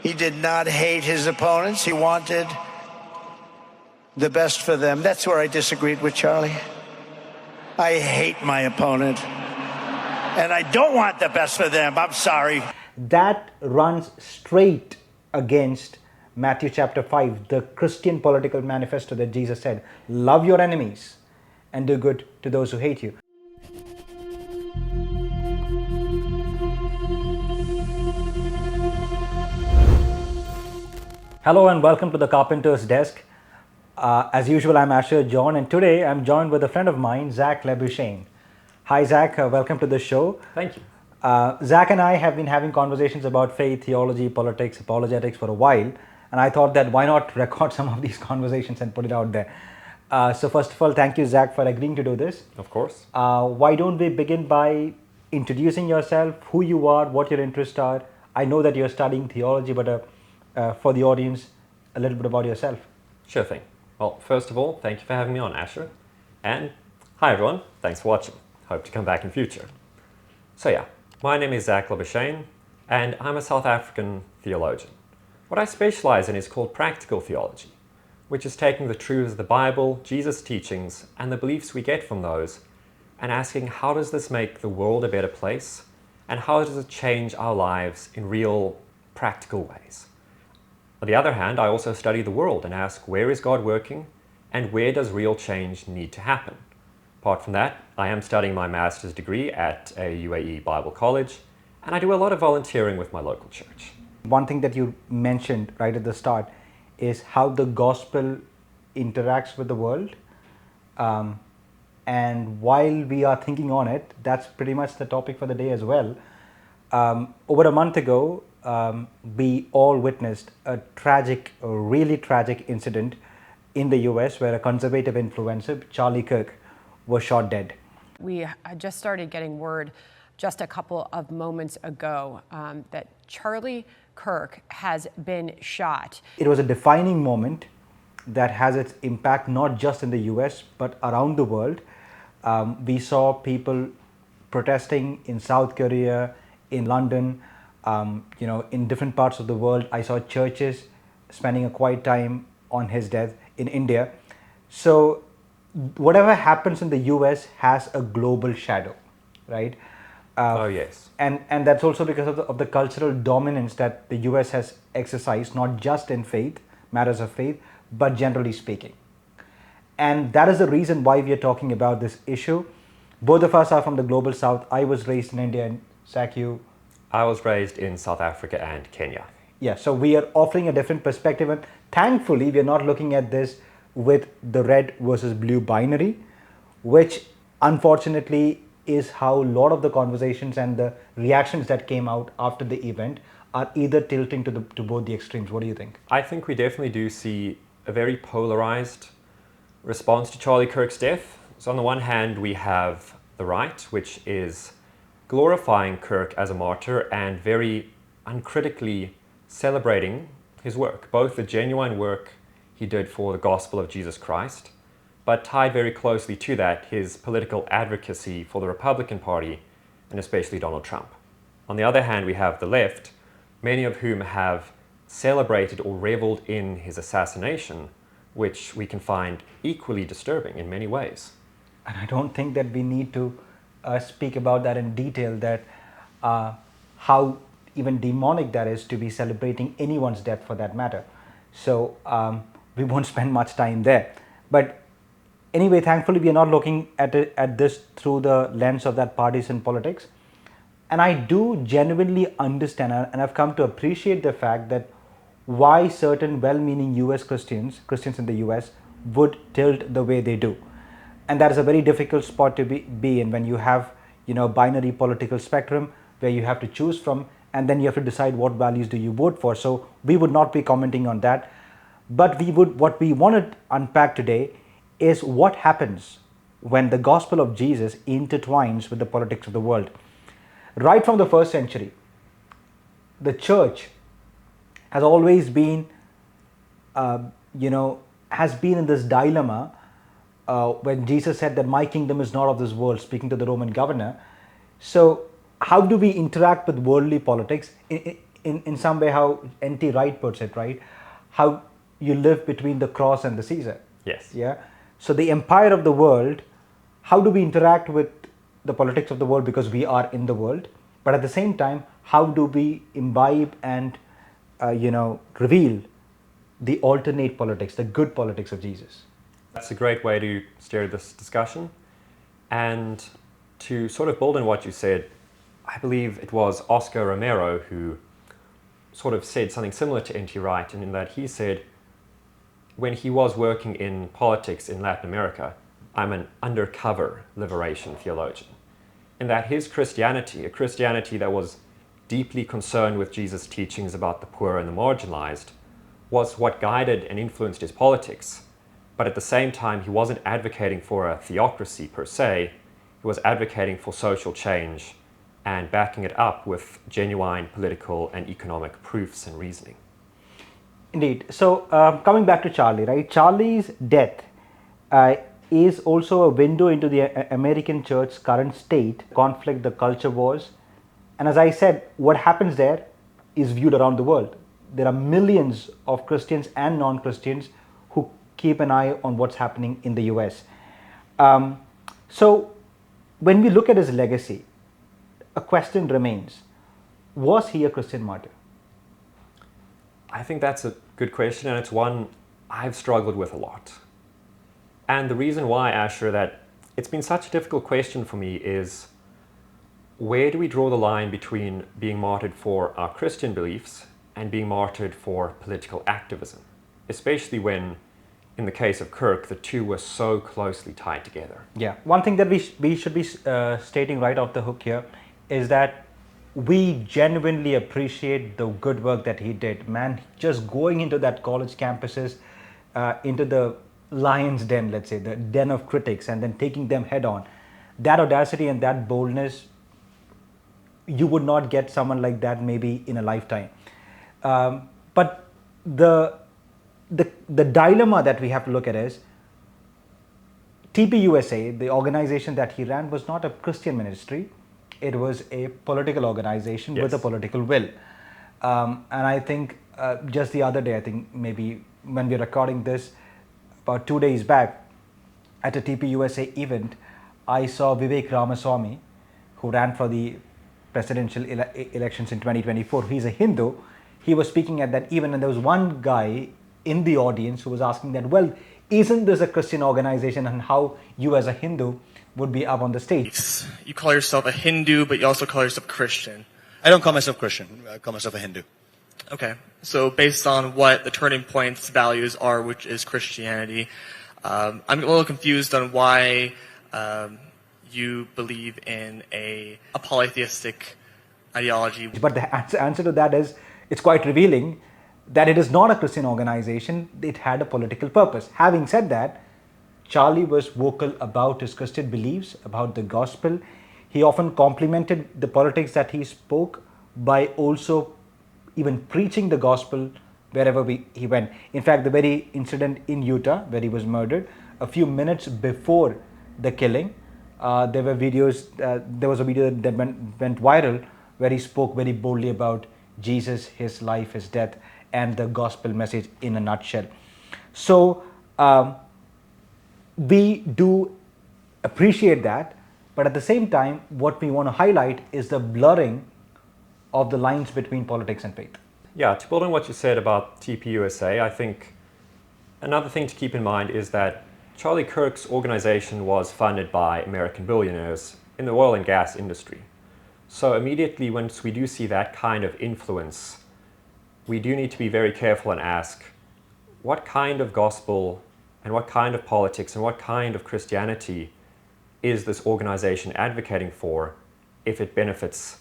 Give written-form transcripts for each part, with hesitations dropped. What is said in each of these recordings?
He did not hate his opponents. He wanted the best for them. That's where I disagreed with Charlie. I hate my opponent, and I don't want the best for them. I'm sorry. That runs straight against Matthew chapter 5, the Christian political manifesto that Jesus said, love your enemies and do good to those who hate you. Hello and welcome to the Carpenter's Desk. As usual, I'm Asher John, and today I'm joined with a friend of mine, Zach Labuschagne. Hi Zach, welcome to the show. Thank you. Zach and I have been having conversations about faith, theology, politics, apologetics for a while, and I thought that why not record some of these conversations and put it out there. So first of all, thank you Zach for agreeing to do this. Of course. Why don't we begin by introducing yourself, who you are, what your interests are. I know that you're studying theology, but for the audience, a little bit about yourself. Sure thing. Well, first of all, thank you for having me on, Asher. And hi everyone, thanks for watching. Hope to come back in future. So yeah, my name is Zach Labuschagne, and I'm a South African theologian. What I specialize in is called practical theology, which is taking the truths of the Bible, Jesus' teachings, and the beliefs we get from those, and asking how does this make the world a better place, and how does it change our lives in real, practical ways. On the other hand, I also study the world and ask where is God working and where does real change need to happen. Apart from that, I am studying my master's degree at a UAE Bible college, and I do a lot of volunteering with my local church. One thing that you mentioned right at the start is how the gospel interacts with the world. And while we are thinking on it, that's pretty much the topic for the day as well. Over a month ago, we all witnessed a really tragic incident in the US where a conservative influencer, Charlie Kirk, was shot dead. We just started getting word just a couple of moments ago that Charlie Kirk has been shot. It was a defining moment that has its impact not just in the US but around the world. We saw people protesting in South Korea, in London, in different parts of the world. I saw churches spending a quiet time on his death in India. So whatever happens in the US has a global shadow, right? Oh yes. And that's also because of the cultural dominance that the US has exercised, not just in faith, matters of faith, but generally speaking. And that is the reason why we are talking about this issue. Both of us are from the global south. I was raised in India, and Zach, you? I was raised in South Africa and Kenya. Yeah, so we are offering a different perspective, and thankfully we are not looking at this with the red versus blue binary, which unfortunately is how a lot of the conversations and the reactions that came out after the event are either tilting to both the extremes. What do you think? I think we definitely do see a very polarized response to Charlie Kirk's death. So on the one hand, we have the right, which is glorifying Kirk as a martyr and very uncritically celebrating his work, both the genuine work he did for the gospel of Jesus Christ, but tied very closely to that, his political advocacy for the Republican Party, and especially Donald Trump. On the other hand, we have the left, many of whom have celebrated or reveled in his assassination, which we can find equally disturbing in many ways. And I don't think that we need to speak about that in detail, that how even demonic that is to be celebrating anyone's death for that matter. So we won't spend much time there. But anyway, thankfully we are not looking at this through the lens of that partisan politics. And I do genuinely understand, and I've come to appreciate the fact that why certain well-meaning US Christians in the US would tilt the way they do. And that is a very difficult spot to be in when you have, binary political spectrum where you have to choose from, and then you have to decide what values do you vote for. So we would not be commenting on that. But what we want to unpack today is what happens when the gospel of Jesus intertwines with the politics of the world. Right from the first century, the church has always been, has been in this dilemma when Jesus said that my kingdom is not of this world, speaking to the Roman governor. So how do we interact with worldly politics? in some way how N.T. Wright puts it, right? How you live between the cross and the Caesar. Yes. Yeah. So the empire of the world, how do we interact with the politics of the world because we are in the world? But at the same time, how do we imbibe and reveal the alternate politics, the good politics of Jesus? That's a great way to steer this discussion. And to sort of build on what you said, I believe it was Oscar Romero who sort of said something similar to N.T. Wright, and in that he said, when he was working in politics in Latin America, I'm an undercover liberation theologian. In that his Christianity, a Christianity that was deeply concerned with Jesus' teachings about the poor and the marginalized, was what guided and influenced his politics. But at the same time, he wasn't advocating for a theocracy per se. He was advocating for social change and backing it up with genuine political and economic proofs and reasoning. Indeed. So coming back to Charlie, right? Charlie's death is also a window into the American church's current state, conflict, the culture wars. And as I said, what happens there is viewed around the world. There are millions of Christians and non-Christians who keep an eye on what's happening in the US. So when we look at his legacy, a question remains: was he a Christian martyr? I think that's a good question, and it's one I've struggled with a lot. And the reason why, Asher, that it's been such a difficult question for me is, where do we draw the line between being martyred for our Christian beliefs and being martyred for political activism? Especially when, in the case of Kirk, the two were so closely tied together. Yeah, one thing that we should be stating right off the hook here is that we genuinely appreciate the good work that he did. Man, just going into that college campuses, into the lion's den, let's say, the den of critics, and then taking them head on. That audacity and that boldness, you would not get someone like that maybe in a lifetime. But the dilemma that we have to look at is, TPUSA, the organization that he ran, was not a Christian ministry. It was a political organization with a political will. And I think just the other day, I think maybe when we're recording this, about 2 days back, at a TPUSA event, I saw Vivek Ramaswamy, who ran for the presidential elections in 2024. He's a Hindu. He was speaking at that event, and there was one guy in the audience who was asking that, well, isn't this a Christian organization, and how you as a Hindu would be up on the stage? You call yourself a Hindu, but you also call yourself Christian. I don't call myself Christian. I call myself a Hindu. Okay. So based on what the Turning Point's values are, which is Christianity, I'm a little confused on why you believe in a polytheistic ideology. But the answer to that is, it's quite revealing that it is not a Christian organization. It had a political purpose. Having said that, Charlie was vocal about his Christian beliefs, about the gospel. He often complemented the politics that he spoke by also even preaching the gospel wherever he went. In fact, the very incident in Utah where he was murdered, a few minutes before the killing, there was a video that went viral where he spoke very boldly about Jesus, his life, his death, and the gospel message in a nutshell. So we do appreciate that, but at the same time, what we want to highlight is the blurring of the lines between politics and faith. Yeah, to build on what you said about TPUSA, I think another thing to keep in mind is that Charlie Kirk's organization was funded by American billionaires in the oil and gas industry. So immediately once we do see that kind of influence, we do need to be very careful and ask, what kind of gospel and what kind of politics and what kind of Christianity is this organization advocating for if it benefits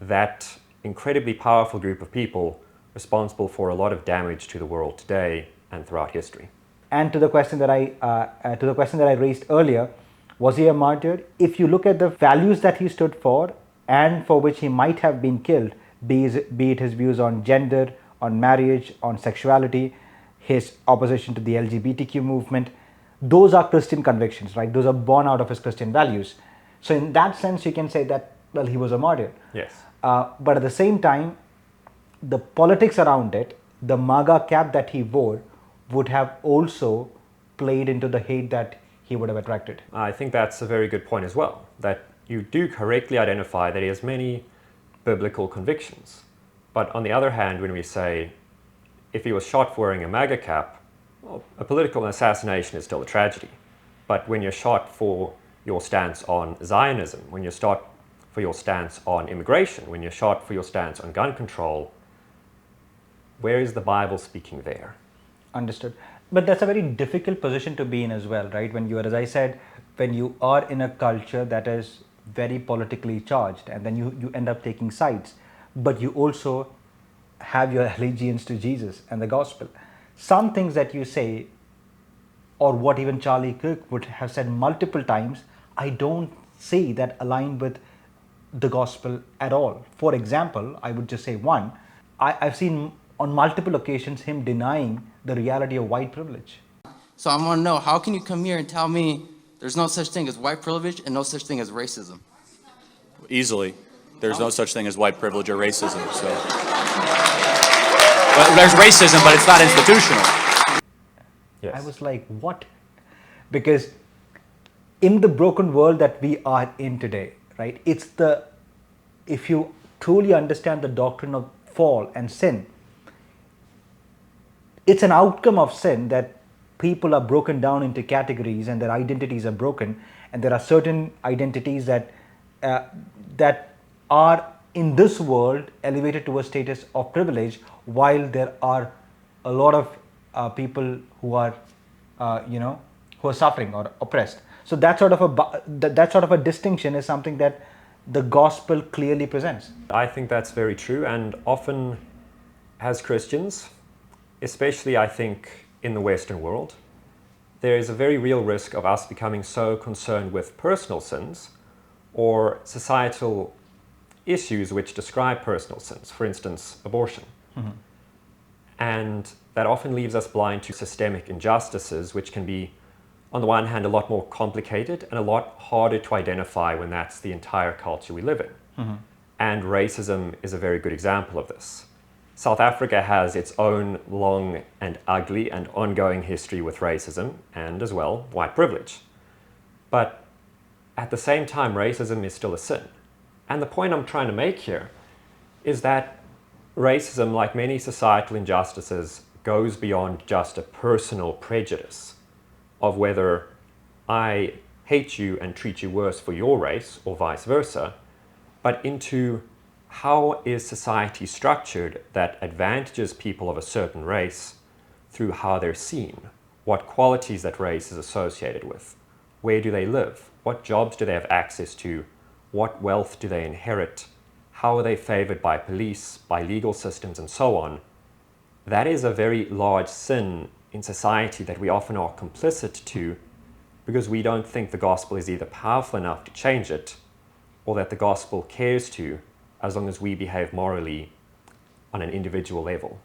that incredibly powerful group of people responsible for a lot of damage to the world today and throughout history? And to the question that I raised earlier, was he a martyr? If you look at the values that he stood for and for which he might have been killed, be it his views on gender, on marriage, on sexuality, his opposition to the LGBTQ movement, those are Christian convictions, right? Those are born out of his Christian values. So in that sense, you can say that, well, he was a martyr. Yes. But at the same time, the politics around it, the MAGA cap that he wore would have also played into the hate that he would have attracted. I think that's a very good point as well, that you do correctly identify that he has many biblical convictions. But on the other hand, when we say if he was shot for wearing a MAGA cap, well, a political assassination is still a tragedy. But when you're shot for your stance on Zionism, when you're shot for your stance on immigration, when you're shot for your stance on gun control, where is the Bible speaking there? Understood. But that's a very difficult position to be in as well, right? When you are, as I said, when you are in a culture that is very politically charged, and then you end up taking sides, but you also have your allegiance to Jesus and the gospel. Some things that you say, or what even Charlie Kirk would have said multiple times, I don't see that align with the gospel at all. For example, I would just say one, I've seen on multiple occasions him denying the reality of white privilege. So I want to know, how can you come here and tell me there's no such thing as white privilege and no such thing as racism? Easily. There's no such thing as white privilege or racism. So, well, there's racism, but it's not institutional. Yes. I was like, what? Because in the broken world that we are in today, right, if you truly understand the doctrine of fall and sin, it's an outcome of sin that people are broken down into categories and their identities are broken, and there are certain identities that are in this world elevated to a status of privilege, while there are a lot of people who are who are suffering or oppressed. So that sort of a distinction is something that the gospel clearly presents. I think that's very true, and often as Christians, especially I think in the Western world, there is a very real risk of us becoming so concerned with personal sins or societal issues which describe personal sins, for instance, abortion. Mm-hmm. And that often leaves us blind to systemic injustices, which can be, on the one hand, a lot more complicated and a lot harder to identify when that's the entire culture we live in. Mm-hmm. And racism is a very good example of this. South Africa has its own long and ugly and ongoing history with racism and, as well, white privilege. But at the same time, racism is still a sin. And the point I'm trying to make here is that racism, like many societal injustices, goes beyond just a personal prejudice of whether I hate you and treat you worse for your race or vice versa, but into how is society structured that advantages people of a certain race through how they're seen, what qualities that race is associated with, where do they live, what jobs do they have access to, what wealth do they inherit, how are they favored by police, by legal systems, and so on. That is a very large sin in society that we often are complicit to because we don't think the gospel is either powerful enough to change it or that the gospel cares to, as long as we behave morally on an individual level.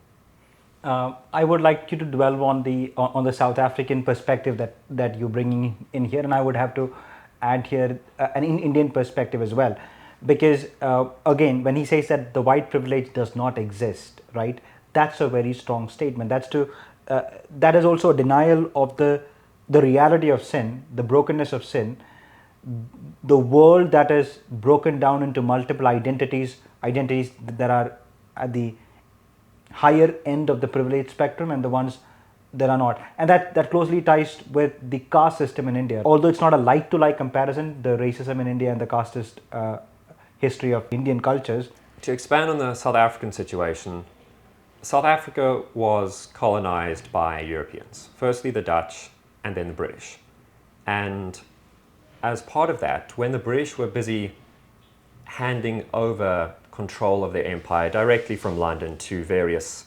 I would like you to dwell on the South African perspective that you're bringing in here, and I would have to add here an Indian perspective as well, because again, when he says that the white privilege does not exist, right? That's a very strong statement. That is also a denial of the reality of sin, the brokenness of sin, the world that is broken down into multiple identities that are at the higher end of the privilege spectrum and the ones that are not. And that closely ties with the caste system in India. Although it's not a like-to-like comparison, the racism in India and the casteist history of Indian cultures. To expand on the South African situation, South Africa was colonized by Europeans, firstly the Dutch and then the British. And as part of that, when the British were busy handing over control of their empire directly from London to various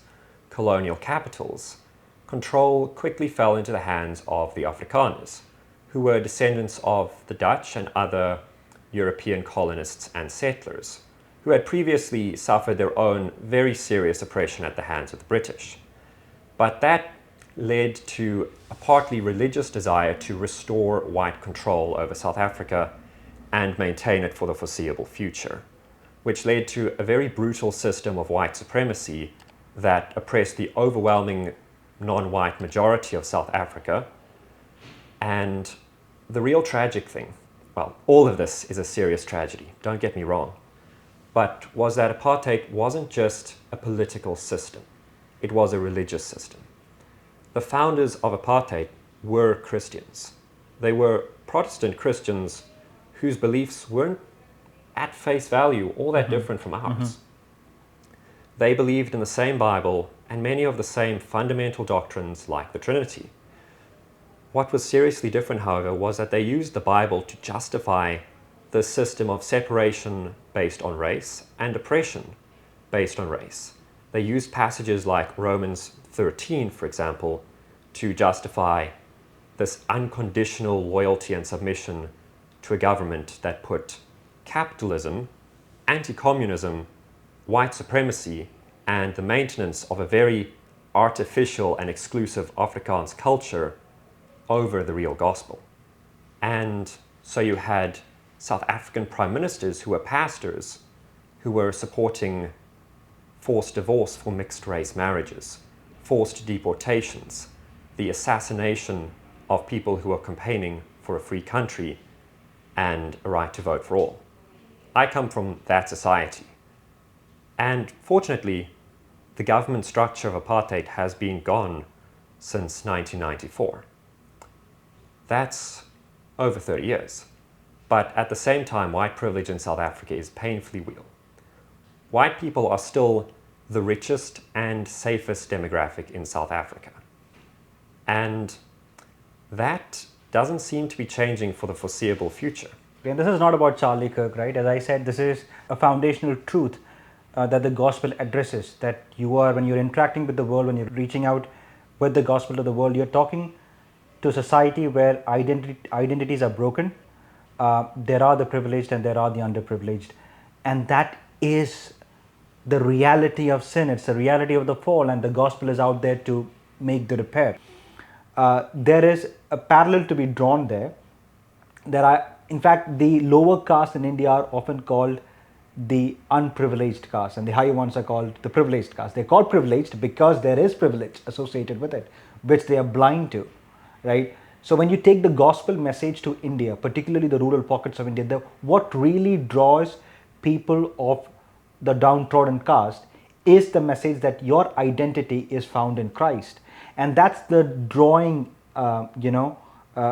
colonial capitals, control quickly fell into the hands of the Afrikaners, who were descendants of the Dutch and other European colonists and settlers, who had previously suffered their own very serious oppression at the hands of the British. But that led to a partly religious desire to restore white control over South Africa and maintain it for the foreseeable future. which led to a very brutal system of white supremacy that oppressed the overwhelming non-white majority of South Africa. And the real tragic thing, well, all of this is a serious tragedy, don't get me wrong, but was that apartheid wasn't just a political system, it was a religious system. The founders of apartheid were Christians. They were Protestant Christians whose beliefs weren't at face value all that different from ours. They believed in the same Bible and many of the same fundamental doctrines like the Trinity. What was seriously different, however, was that they used the Bible to justify the system of separation based on race and oppression based on race. They used passages like Romans 13, for example, to justify this unconditional loyalty and submission to a government that put capitalism, anti-communism, white supremacy, and the maintenance of a very artificial and exclusive Afrikaans culture over the real gospel. And so you had South African prime ministers who were pastors who were supporting forced divorce for mixed race marriages, forced deportations, the assassination of people who were campaigning for a free country and a right to vote for all. I come from that society. And fortunately, the government structure of apartheid has been gone since 1994. That's over 30 years. But at the same time, white privilege in South Africa is painfully real. White people are still the richest and safest demographic in South Africa. And that doesn't seem to be changing for the foreseeable future. And this is not about Charlie Kirk, right? As I said, this is a foundational truth that the gospel addresses, that you are, when you're interacting with the world, when you're reaching out with the gospel to the world, you're talking to a society where identities are broken. There are the privileged and there are the underprivileged. And that is the reality of sin. It's the reality of the fall, and the gospel is out there to make the repair. There is a parallel to be drawn there. In fact, the lower caste in India are often called the unprivileged caste, and the higher ones are called the privileged caste. They're called privileged because there is privilege associated with it, which they are blind to, right? So when you take the gospel message to India, particularly the rural pockets of India, what really draws people of the downtrodden caste is the message that your identity is found in Christ. And that's the drawing,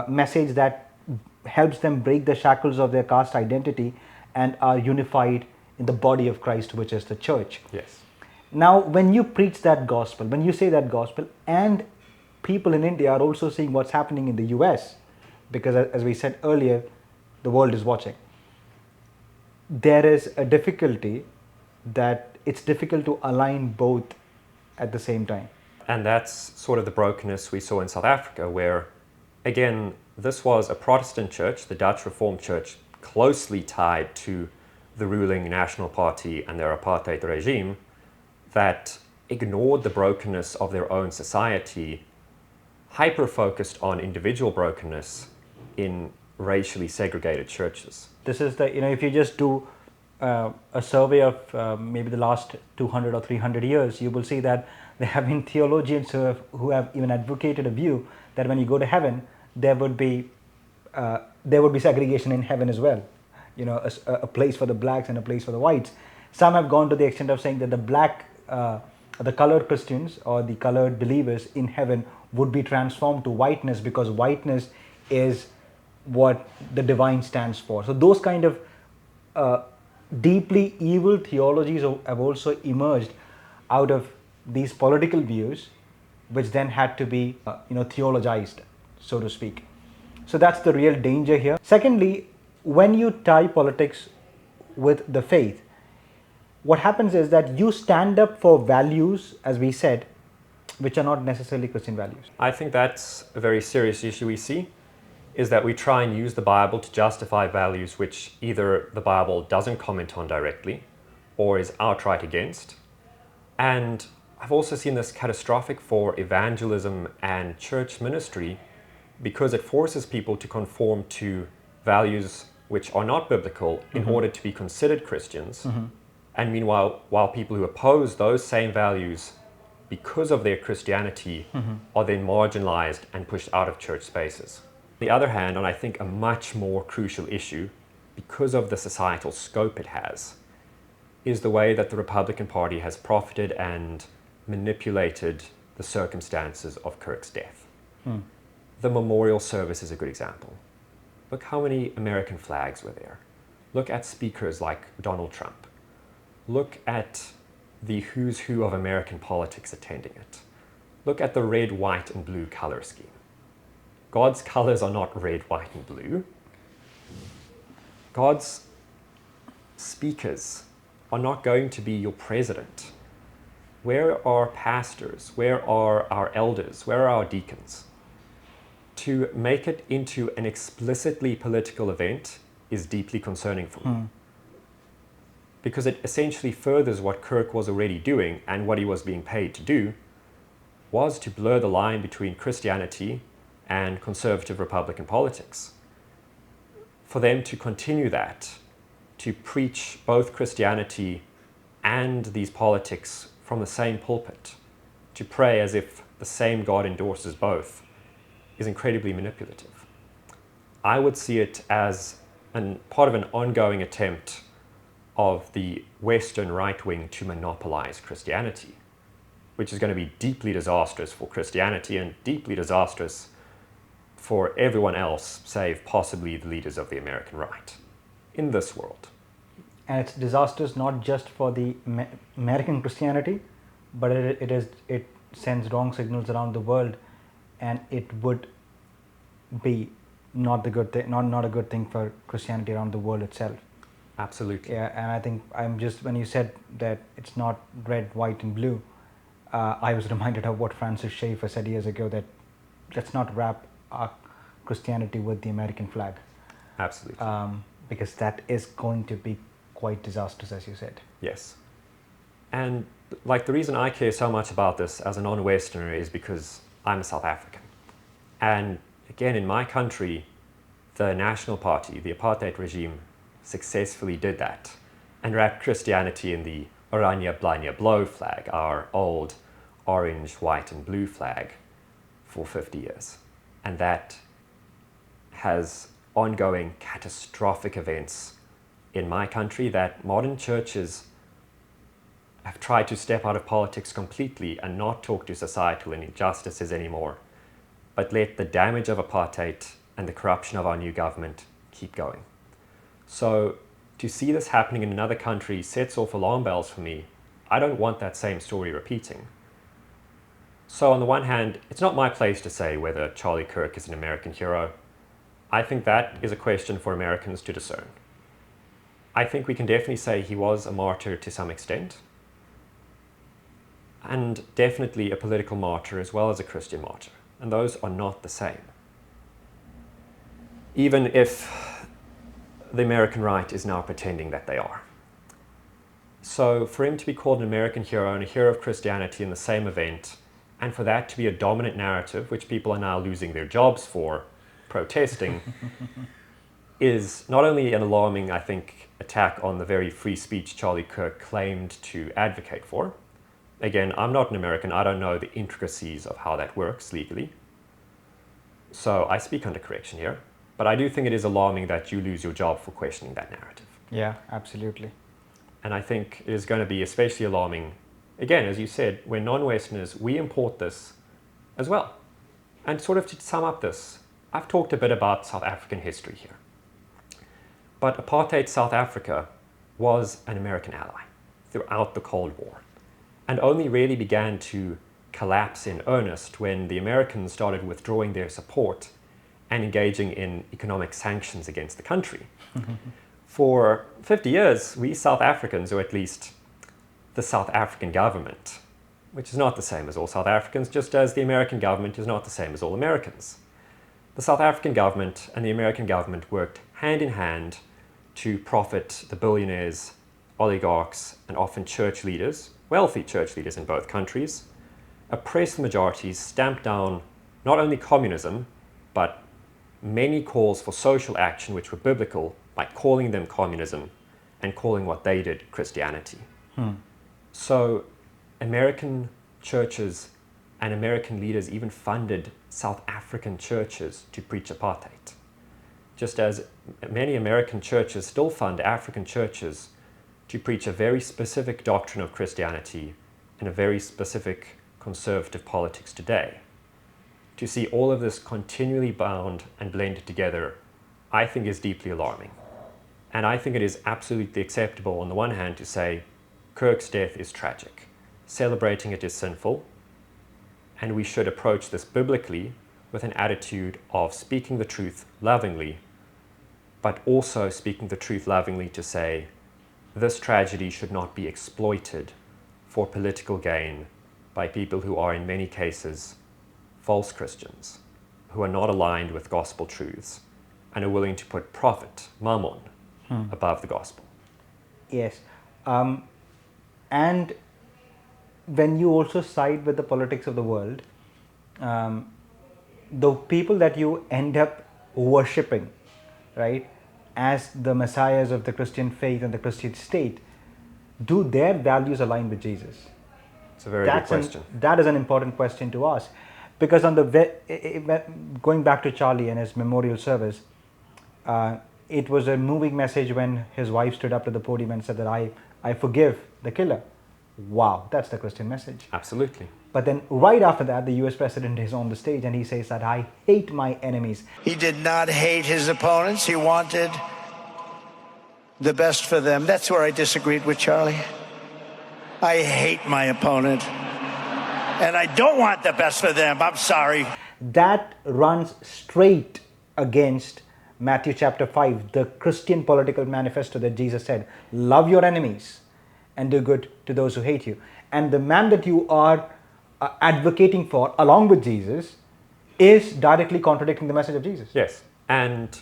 message that helps them break the shackles of their caste identity and are unified in the body of Christ, which is the church. Yes. Now, when you preach that gospel, when you say that gospel, and people in India are also seeing what's happening in the US, because as we said earlier, the world is watching, there is a difficulty that it's difficult to align both at the same time. And that's sort of the brokenness we saw in South Africa, where, again, this was a Protestant church, the Dutch Reformed Church, closely tied to the ruling National Party and their apartheid regime, that ignored the brokenness of their own society, hyper-focused on individual brokenness in racially segregated churches. This is if you just do a survey of maybe the last 200 or 300 years, you will see that there have been theologians who have even advocated a view that when you go to heaven, there would be segregation in heaven as well. A place for the blacks and a place for the whites. Some have gone to the extent of saying that the colored Christians or the colored believers in heaven would be transformed to whiteness, because whiteness is what the divine stands for. So those kind of deeply evil theologies have also emerged out of these political views, which then had to be theologized, so to speak. So that's the real danger here. Secondly, when you tie politics with the faith, what happens is that you stand up for values, as we said, which are not necessarily Christian values. I think that's a very serious issue we see, is that we try and use the Bible to justify values which either the Bible doesn't comment on directly or is outright against. And I've also seen this catastrophic for evangelism and church ministry, because it forces people to conform to values which are not biblical in order to be considered Christians, And meanwhile, while people who oppose those same values because of their Christianity are then marginalized and pushed out of church spaces. On the other hand, and I think a much more crucial issue, because of the societal scope it has, is the way that the Republican Party has profited and manipulated the circumstances of Kirk's death. The memorial service is a good example. Look how many American flags were there. Look at speakers like Donald Trump. Look at the who's who of American politics attending it. Look at the red, white, and blue color scheme. God's colors are not red, white, and blue. God's speakers are not going to be your president. Where are pastors? Where are our elders? Where are our deacons? To make it into an explicitly political event is deeply concerning for me. Because it essentially furthers what Kirk was already doing, and what he was being paid to do was to blur the line between Christianity and conservative Republican politics. For them to continue that, to preach both Christianity and these politics from the same pulpit, to pray as if the same God endorses both, is incredibly manipulative. I would see it as part of an ongoing attempt of the Western right wing to monopolize Christianity, which is going to be deeply disastrous for Christianity and deeply disastrous for everyone else, save possibly the leaders of the American right in this world. And it's disastrous not just for the American Christianity, but it sends wrong signals around the world, and it would be not a good thing for Christianity around the world itself. Absolutely. Yeah, and I think when you said that it's not red, white, and blue, I was reminded of what Francis Schaeffer said years ago, that let's not wrap our Christianity with the American flag. Absolutely. Because that is going to be quite disastrous, as you said. Yes. And like the reason I care so much about this as a non-Westerner is because I'm a South African. And again, in my country, the National Party, the apartheid regime, successfully did that and wrapped Christianity in the Oranje Blanje Blauw flag, our old orange, white, and blue flag, for 50 years. And that has ongoing catastrophic events in my country that modern churches have tried to step out of politics completely and not talk to societal injustices anymore, but let the damage of apartheid and the corruption of our new government keep going. So to see this happening in another country sets off alarm bells for me. I don't want that same story repeating. So on the one hand, it's not my place to say whether Charlie Kirk is an American hero. I think that is a question for Americans to discern. I think we can definitely say he was a martyr to some extent, and definitely a political martyr as well as a Christian martyr, and those are not the same. Even if the American right is now pretending that they are. So for him to be called an American hero and a hero of Christianity in the same event, and for that to be a dominant narrative, which people are now losing their jobs for, protesting, is not only an alarming, I think, attack on the very free speech Charlie Kirk claimed to advocate for. Again, I'm not an American, I don't know the intricacies of how that works legally. So I speak under correction here. But I do think it is alarming that you lose your job for questioning that narrative. Yeah, absolutely. And I think it is going to be especially alarming, again, as you said, when non-Westerners, we import this as well. And sort of to sum up this, I've talked a bit about South African history here. But apartheid South Africa was an American ally throughout the Cold War, and only really began to collapse in earnest when the Americans started withdrawing their support and engaging in economic sanctions against the country. For 50 years, we South Africans, or at least the South African government, which is not the same as all South Africans, just as the American government is not the same as all Americans. The South African government and the American government worked hand in hand to profit the billionaires, oligarchs, and often church leaders, wealthy church leaders in both countries, oppress the majorities, stamp down not only communism, but many calls for social action which were biblical by calling them communism and calling what they did Christianity. So American churches and American leaders even funded South African churches to preach apartheid. Just as many American churches still fund African churches to preach a very specific doctrine of Christianity and a very specific conservative politics today. To see all of this continually bound and blended together, I think is deeply alarming. And I think it is absolutely acceptable on the one hand to say, Kirk's death is tragic. Celebrating it is sinful, and we should approach this biblically with an attitude of speaking the truth lovingly, but also speaking the truth lovingly to say, this tragedy should not be exploited for political gain by people who are in many cases false Christians, who are not aligned with gospel truths and are willing to put profit, mammon, above the gospel. Yes. And when you also side with the politics of the world, the people that you end up worshipping, right, as the messiahs of the Christian faith and the Christian state, do their values align with Jesus? It's a very good question. That is an important question to ask. Because going back to Charlie and his memorial service, it was a moving message when his wife stood up to the podium and said that I forgive the killer. Wow, that's the Christian message. Absolutely. But then right after that, the US president is on the stage and he says that I hate my enemies. He did not hate his opponents. He wanted the best for them. That's where I disagreed with Charlie. I hate my opponent. And I don't want the best for them. I'm sorry. That runs straight against Matthew chapter 5, the Christian political manifesto that Jesus said, love your enemies and do good to those who hate you. And the man that you are advocating for, along with Jesus, is directly contradicting the message of Jesus. Yes. And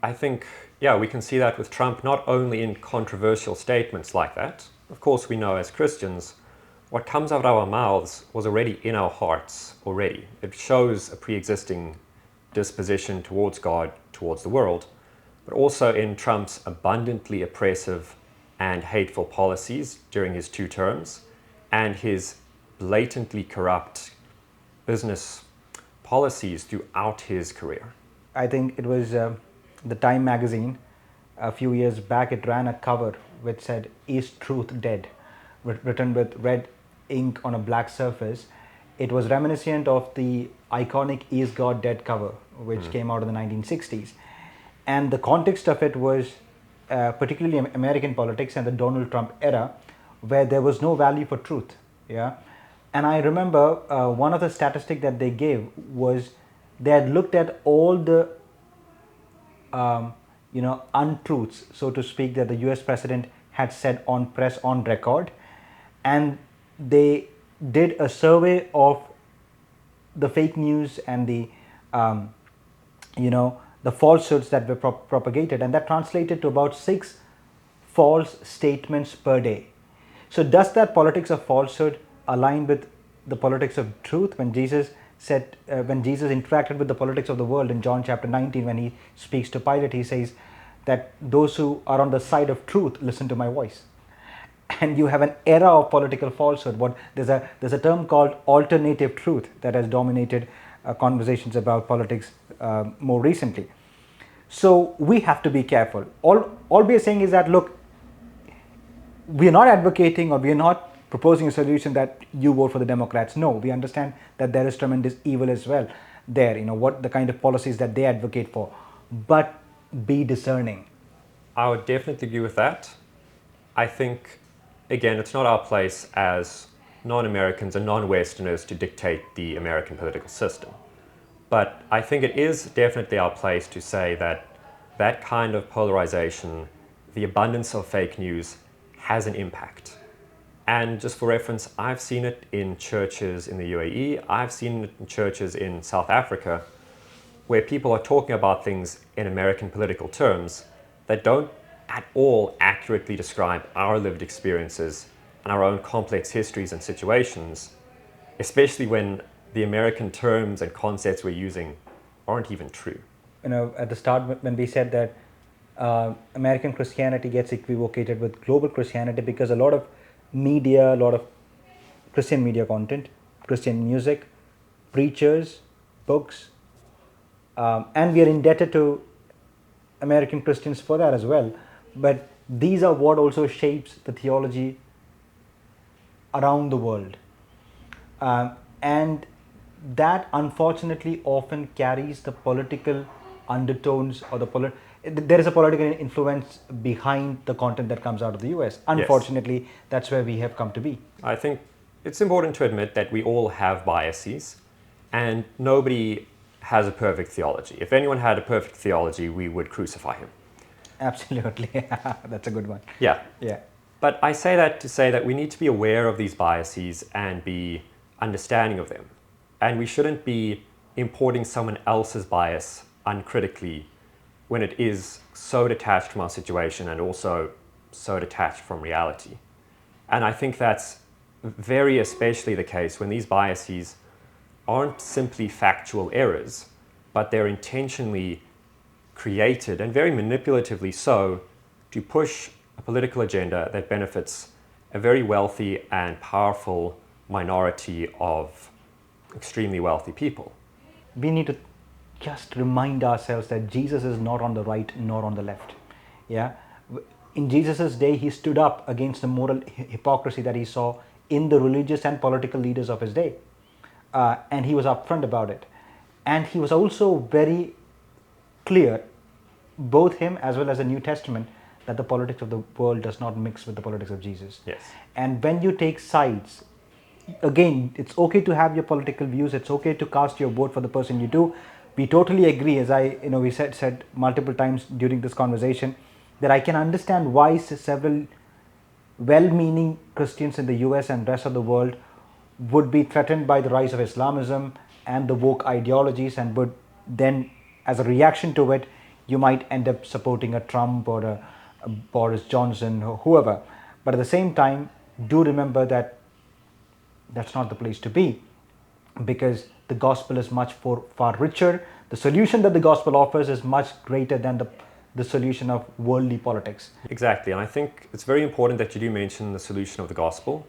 I think, yeah, we can see that with Trump, not only in controversial statements like that. Of course, we know as Christians, what comes out of our mouths was already in our hearts already. It shows a pre-existing disposition towards God, towards the world, but also in Trump's abundantly oppressive and hateful policies during his 2 terms and his blatantly corrupt business policies throughout his career. I think it was the Time magazine a few years back, it ran a cover which said, "Is truth dead?" written with red ink on a black surface. It was reminiscent of the iconic "Is God Dead" cover, which came out in the 1960s. And the context of it was particularly American politics and the Donald Trump era, where there was no value for truth. Yeah. And I remember one of the statistics that they gave was they had looked at all the untruths, so to speak, that the US president had said on press on record, and they did a survey of the fake news and the the falsehoods that were propagated, and that translated to about 6 false statements per day. So does that politics of falsehood align with the politics of truth? When Jesus said, when Jesus interacted with the politics of the world in John chapter 19, when he speaks to Pilate, he says that those who are on the side of truth listen to my voice. And you have an era of political falsehood. There's a term called alternative truth that has dominated conversations about politics more recently. So we have to be careful. All we are saying is that, look, we are not advocating or we are not proposing a solution that you vote for the Democrats. No, we understand that there is tremendous evil as well there, what the kind of policies that they advocate for. But be discerning. I would definitely agree with that. I think, again, it's not our place as non-Americans and non-Westerners to dictate the American political system. But I think it is definitely our place to say that that kind of polarization, the abundance of fake news, has an impact. And just for reference, I've seen it in churches in the UAE, I've seen it in churches in South Africa, where people are talking about things in American political terms that don't at all accurately describe our lived experiences and our own complex histories and situations, especially when the American terms and concepts we're using aren't even true. At the start when we said that American Christianity gets equivocated with global Christianity because a lot of media, a lot of Christian media content, Christian music, preachers, books, and we are indebted to American Christians for that as well. But these are what also shapes the theology around the world. And that unfortunately often carries the political undertones, or there is a political influence behind the content that comes out of the US. Unfortunately, that's where we have come to be. I think it's important to admit that we all have biases, and nobody has a perfect theology. If anyone had a perfect theology, we would crucify him. Absolutely. That's a good one. Yeah. Yeah. But I say that to say that we need to be aware of these biases and be understanding of them. And we shouldn't be importing someone else's bias uncritically when it is so detached from our situation and also so detached from reality. And I think that's very especially the case when these biases aren't simply factual errors, but they're intentionally created, and very manipulatively so, to push a political agenda that benefits a very wealthy and powerful minority of extremely wealthy people. We need to just remind ourselves that Jesus is not on the right nor on the left. Yeah, in Jesus's day, he stood up against the moral hypocrisy that he saw in the religious and political leaders of his day, and he was upfront about it. And he was also very clear, both him as well as the New Testament, that the politics of the world does not mix with the politics of Jesus. Yes. And when you take sides, again, it's okay to have your political views. It's okay to cast your vote for the person you do. We totally agree, as we said multiple times during this conversation, that I can understand why several well-meaning Christians in the US and rest of the world would be threatened by the rise of Islamism and the woke ideologies, and would then, as a reaction to it, you might end up supporting a Trump or a Boris Johnson or whoever. But at the same time, do remember that that's not the place to be, because the gospel is much far richer. The solution that the gospel offers is much greater than the solution of worldly politics. Exactly, and I think it's very important that you do mention the solution of the gospel,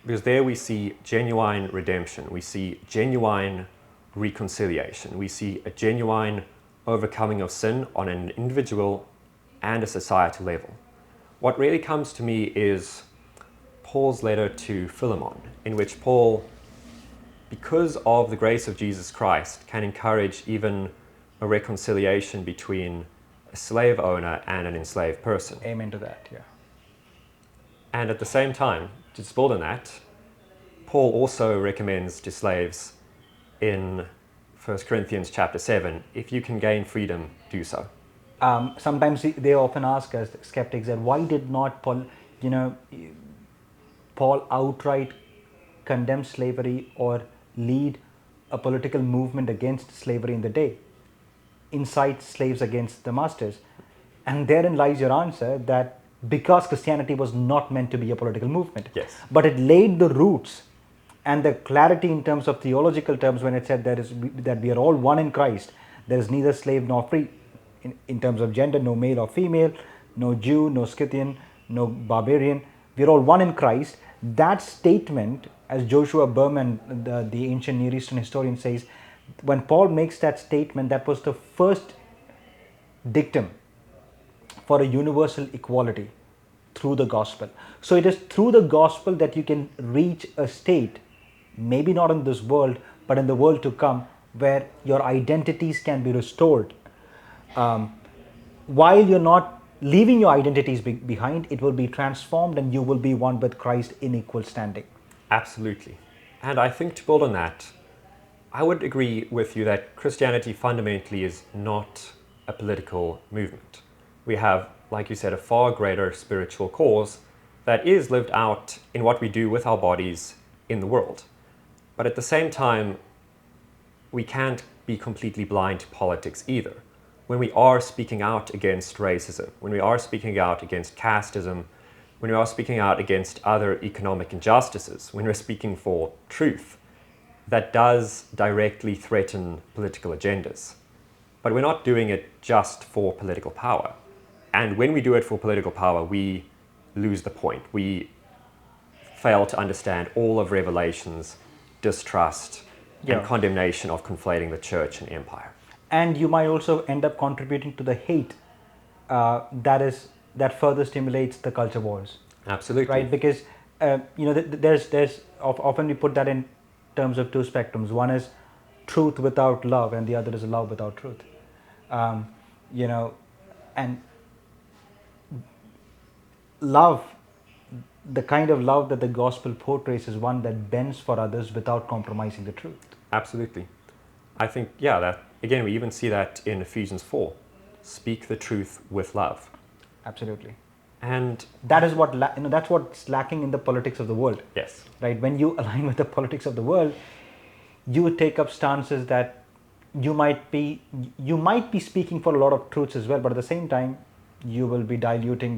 because there we see genuine redemption, we see genuine reconciliation, we see a genuine overcoming of sin on an individual and a societal level. What really comes to me is Paul's letter to Philemon, in which Paul, because of the grace of Jesus Christ, can encourage even a reconciliation between a slave owner and an enslaved person. Amen to that, yeah. And at the same time, to just build on that, Paul also recommends to slaves in 1 Corinthians chapter 7, if you can gain freedom, do so. Sometimes they often ask us, skeptics, that why did not Paul outright condemn slavery or lead a political movement against slavery in the day, incite slaves against the masters? And therein lies your answer, that because Christianity was not meant to be a political movement, yes, but it laid the roots and the clarity in terms of theological terms when it said that we are all one in Christ. There is neither slave nor free in terms of gender, no male or female, no Jew, no Scythian, no barbarian. We are all one in Christ. That statement, as Joshua Berman, the ancient Near Eastern historian, says, when Paul makes that statement, that was the first dictum for a universal equality through the gospel. So it is through the gospel that you can reach a state, maybe not in this world, but in the world to come, where your identities can be restored. While you're not leaving your identities behind, it will be transformed and you will be one with Christ in equal standing. Absolutely. And I think to build on that, I would agree with you that Christianity fundamentally is not a political movement. We have, like you said, a far greater spiritual cause that is lived out in what we do with our bodies in the world. But at the same time, we can't be completely blind to politics either. When we are speaking out against racism, when we are speaking out against casteism, when we are speaking out against other economic injustices, when we're speaking for truth, that does directly threaten political agendas. But we're not doing it just for political power. And when we do it for political power, we lose the point. We fail to understand all of Revelation's distrust Yeah. and condemnation of conflating the church and empire. And you might also end up contributing to the hate that further stimulates the culture wars, Absolutely. right? Because there's often we put that in terms of two spectrums. One is truth without love, and the other is love without truth. And love, the kind of love that the gospel portrays, is one that bends for others without compromising the truth. Absolutely. I think, yeah, that again, we even see that in Ephesians 4. Speak the truth with love. Absolutely. And That is what that's what's lacking in the politics of the world, yes, right? When you align with the politics of the world, you take up stances that you might be speaking for a lot of truths as well, but at the same time, you will be diluting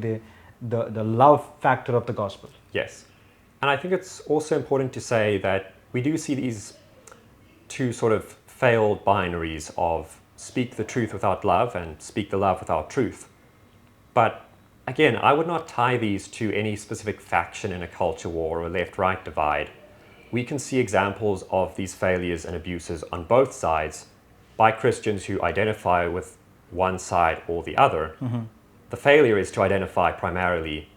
the love factor of the gospel. yes. And I think it's also important to say that we do see these two sort of failed binaries of speak the truth without love and speak the love without truth. But again, I would not tie these to any specific faction in a culture war or a left-right divide. We can see examples of these failures and abuses on both sides by Christians who identify with one side or the other. Mm-hmm. The failure is to identify primarily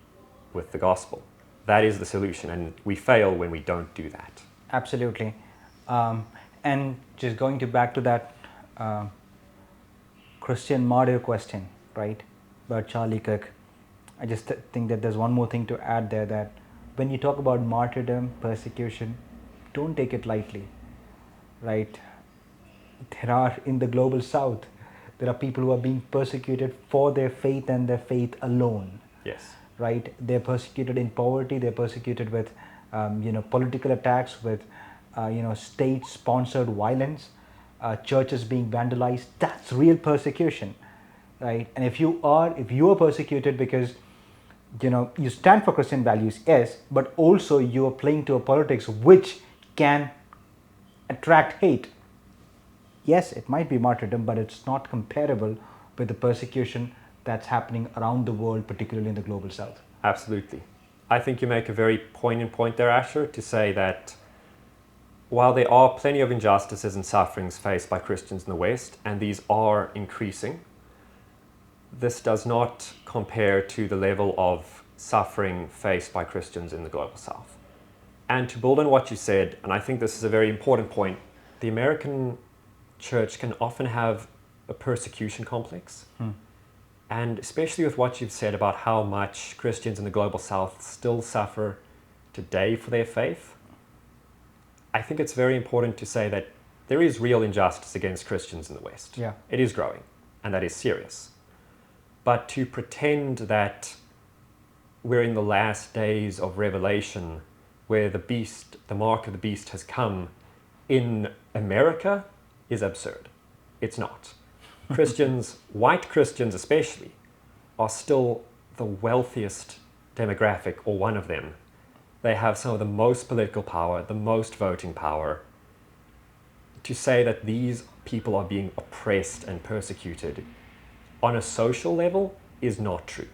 with the gospel. That is the solution, and we fail when we don't do that. Absolutely. And just going back to that Christian martyr question, right, about Charlie Kirk, I just think that there's one more thing to add there, that when you talk about martyrdom, persecution, don't take it lightly, right? There are, in the global south, there are people who are being persecuted for their faith and their faith alone. Yes. Right? They're persecuted in poverty, they're persecuted with political attacks, with state-sponsored violence, churches being vandalized. That's real persecution, right? And if you are persecuted because you stand for Christian values, yes, but also you are playing to a politics which can attract hate. Yes, it might be martyrdom, but it's not comparable with the persecution that's happening around the world, particularly in the global south. Absolutely. I think you make a very poignant point there, Asher, to say that while there are plenty of injustices and sufferings faced by Christians in the West, and these are increasing, this does not compare to the level of suffering faced by Christians in the global south. And to build on what you said, and I think this is a very important point, the American church can often have a persecution complex. And especially with what you've said about how much Christians in the global south still suffer today for their faith, I think it's very important to say that there is real injustice against Christians in the West. Yeah. It is growing, and that is serious. But to pretend that we're in the last days of Revelation, where the mark of the beast has come in America, is absurd. It's not. Christians, white Christians especially, are still the wealthiest demographic, or one of them. They have some of the most political power, the most voting power. To say that these people are being oppressed and persecuted on a social level is not true.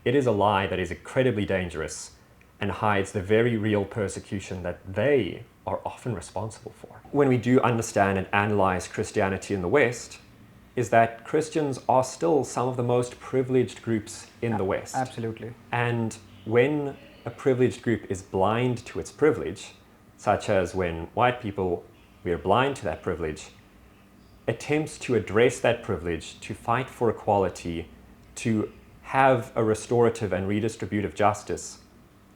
It is a lie that is incredibly dangerous and hides the very real persecution that they are often responsible for. When we do understand and analyze Christianity in the West, is that Christians are still some of the most privileged groups in the West. Absolutely. And when a privileged group is blind to its privilege, such as when white people, we are blind to that privilege, attempts to address that privilege, to fight for equality, to have a restorative and redistributive justice,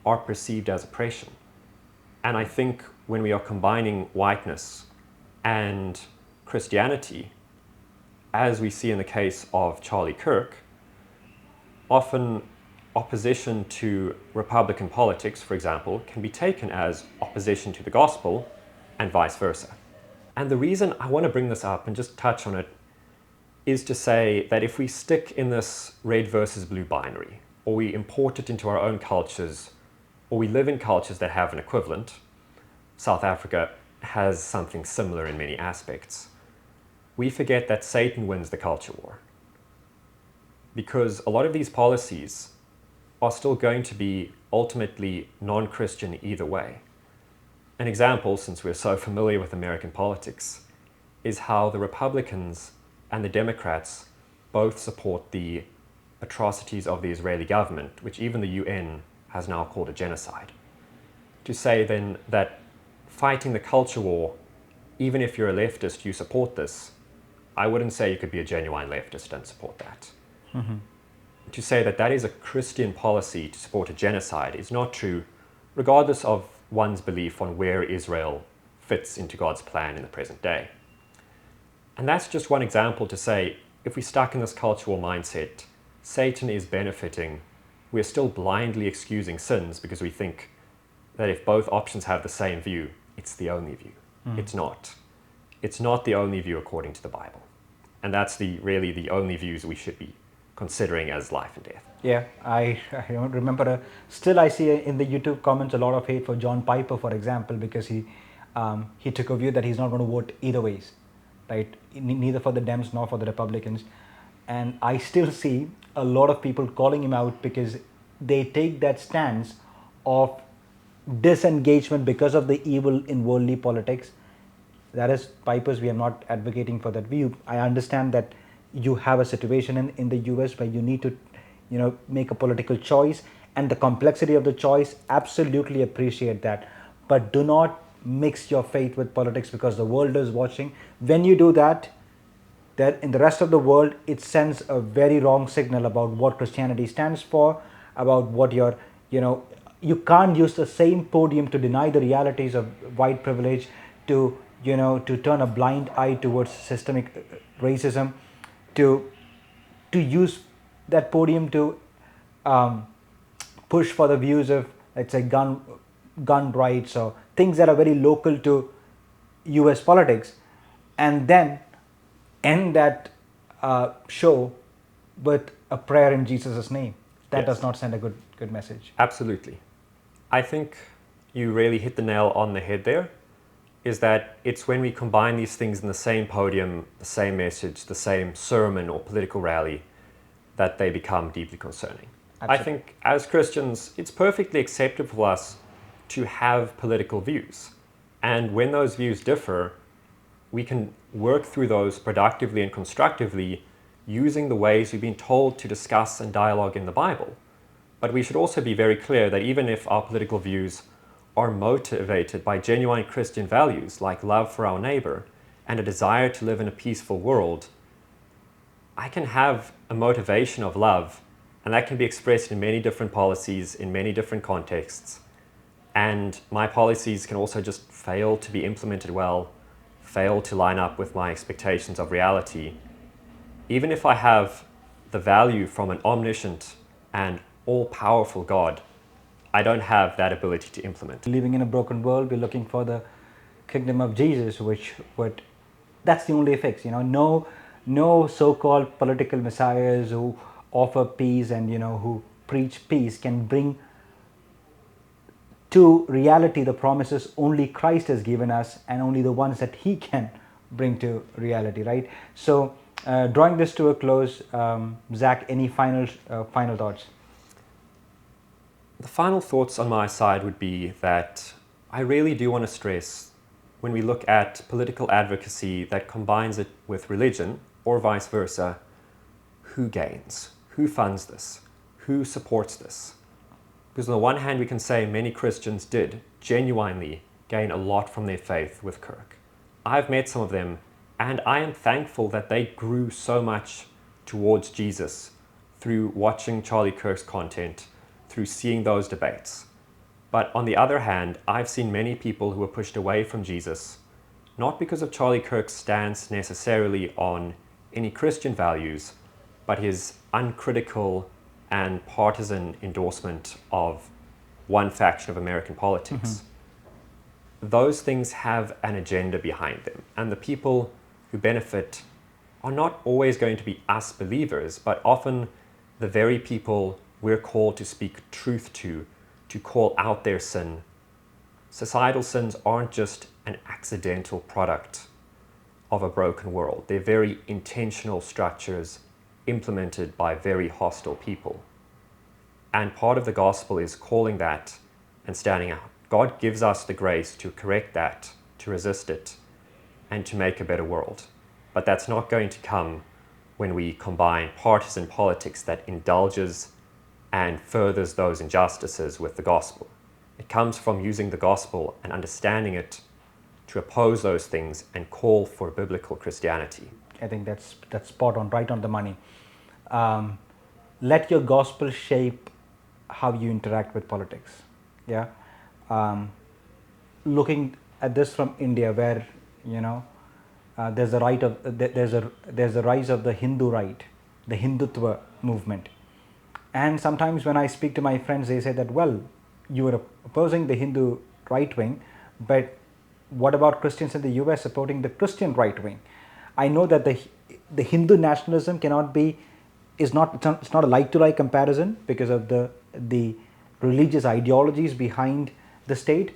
are perceived as oppression. And I think when we are combining whiteness and Christianity, as we see in the case of Charlie Kirk, often opposition to Republican politics, for example, can be taken as opposition to the gospel and vice versa. And the reason I want to bring this up and just touch on it is to say that if we stick in this red versus blue binary, or we import it into our own cultures, or we live in cultures that have an equivalent, South Africa has something similar in many aspects, we forget that Satan wins the culture war. Because a lot of these policies are still going to be ultimately non-Christian either way. An example, since we're so familiar with American politics, is how the Republicans and the Democrats both support the atrocities of the Israeli government, which even the UN has now called a genocide. To say then that fighting the culture war, even if you're a leftist, you support this, I wouldn't say you could be a genuine leftist and support that. To say that that is a Christian policy to support a genocide is not true, regardless of one's belief on where Israel fits into God's plan in the present day. And that's just one example to say, if we're stuck in this cultural mindset, Satan is benefiting, we're still blindly excusing sins because we think that if both options have the same view, it's the only view. It's not. It's not the only view according to the Bible. And that's really the only views we should be considering as life and death. Yeah, I don't remember. Still, I see in the YouTube comments a lot of hate for John Piper, for example, because he took a view that he's not going to vote either ways, right? Neither for the Dems nor for the Republicans. And I still see a lot of people calling him out because they take that stance of disengagement because of the evil in worldly politics. That is Piper's view. I'm not advocating for that view. I understand that you have a situation in the US where you need to, make a political choice, and the complexity of the choice, absolutely appreciate that. But do not mix your faith with politics because the world is watching. When you do that, in the rest of the world, it sends a very wrong signal about what Christianity stands for, about what you can't use the same podium to deny the realities of white privilege, to turn a blind eye towards systemic racism, to use that podium to push for the views of, let's say, gun rights or things that are very local to US politics, and then end that show with a prayer in Jesus' name. That Yes. does not send a good message. Absolutely. I think you really hit the nail on the head there, is that it's when we combine these things in the same podium, the same message, the same sermon or political rally, that they become deeply concerning. Absolutely. I think as Christians, it's perfectly acceptable for us to have political views. And when those views differ, we can work through those productively and constructively using the ways we've been told to discuss and dialogue in the Bible. But we should also be very clear that even if our political views are motivated by genuine Christian values like love for our neighbor and a desire to live in a peaceful world, I can have a motivation of love, and that can be expressed in many different policies, in many different contexts. And my policies can also just fail to be implemented well, fail to line up with my expectations of reality. Even if I have the value from an omniscient and all-powerful God, I don't have that ability to implement. Living in a broken world, we're looking for the kingdom of Jesus, that's the only fix. No so-called political messiahs who offer peace and who preach peace can bring to reality the promises only Christ has given us, and only the ones that He can bring to reality, right? So, drawing this to a close, Zach, any final thoughts? The final thoughts on my side would be that I really do want to stress, when we look at political advocacy that combines it with religion, or vice versa, who gains? Who funds this? Who supports this? Because on the one hand, we can say many Christians did genuinely gain a lot from their faith with Kirk. I've met some of them, and I am thankful that they grew so much towards Jesus through watching Charlie Kirk's content, through seeing those debates. But on the other hand, I've seen many people who were pushed away from Jesus, not because of Charlie Kirk's stance necessarily on any Christian values, but his uncritical and partisan endorsement of one faction of American politics. Those things have an agenda behind them, and the people who benefit are not always going to be us believers, but often the very people we're called to speak truth to call out their sin. Societal sins aren't just an accidental product of a broken world. They're very intentional structures implemented by very hostile people. And part of the gospel is calling that and standing out. God gives us the grace to correct that, to resist it, and to make a better world. But that's not going to come when we combine partisan politics that indulges and furthers those injustices with the gospel. It comes from using the gospel and understanding it to oppose those things and call for biblical Christianity. I think that's spot on, right on the money. Let your gospel shape how you interact with politics. Yeah, looking at this from India, where there's a rise of the Hindu right, the Hindutva movement, and sometimes when I speak to my friends, they say that, well, you are opposing the Hindu right wing, but what about Christians in the US supporting the Christian right wing? I know that the Hindu nationalism it's not a like-to-like comparison because of the religious ideologies behind the state,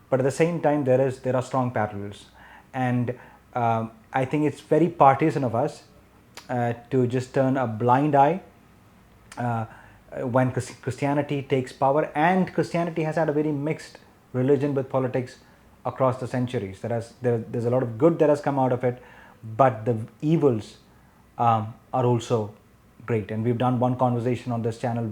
but at the same time there are strong parallels, and I think it's very partisan of us to just turn a blind eye when Christianity takes power, and Christianity has had a very mixed religion with politics across the centuries. There's a lot of good that has come out of it, but the evils are also great. And we've done one conversation on this channel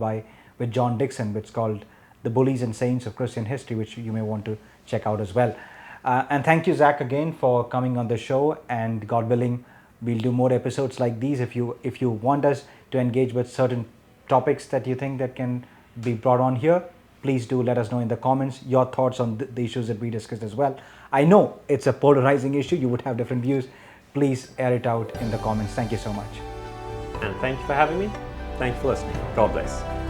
with John Dixon, which is called The Bullies and Saints of Christian History, which you may want to check out as well. And thank you, Zach, again for coming on the show, and God willing, we'll do more episodes like these. If you want us to engage with certain topics that you think that can be brought on here, please do let us know in the comments your thoughts on the issues that we discussed as well. I know it's a polarizing issue, you would have different views. Please air it out in the comments. Thank you so much. And thank you for having me. Thank you for listening. God bless.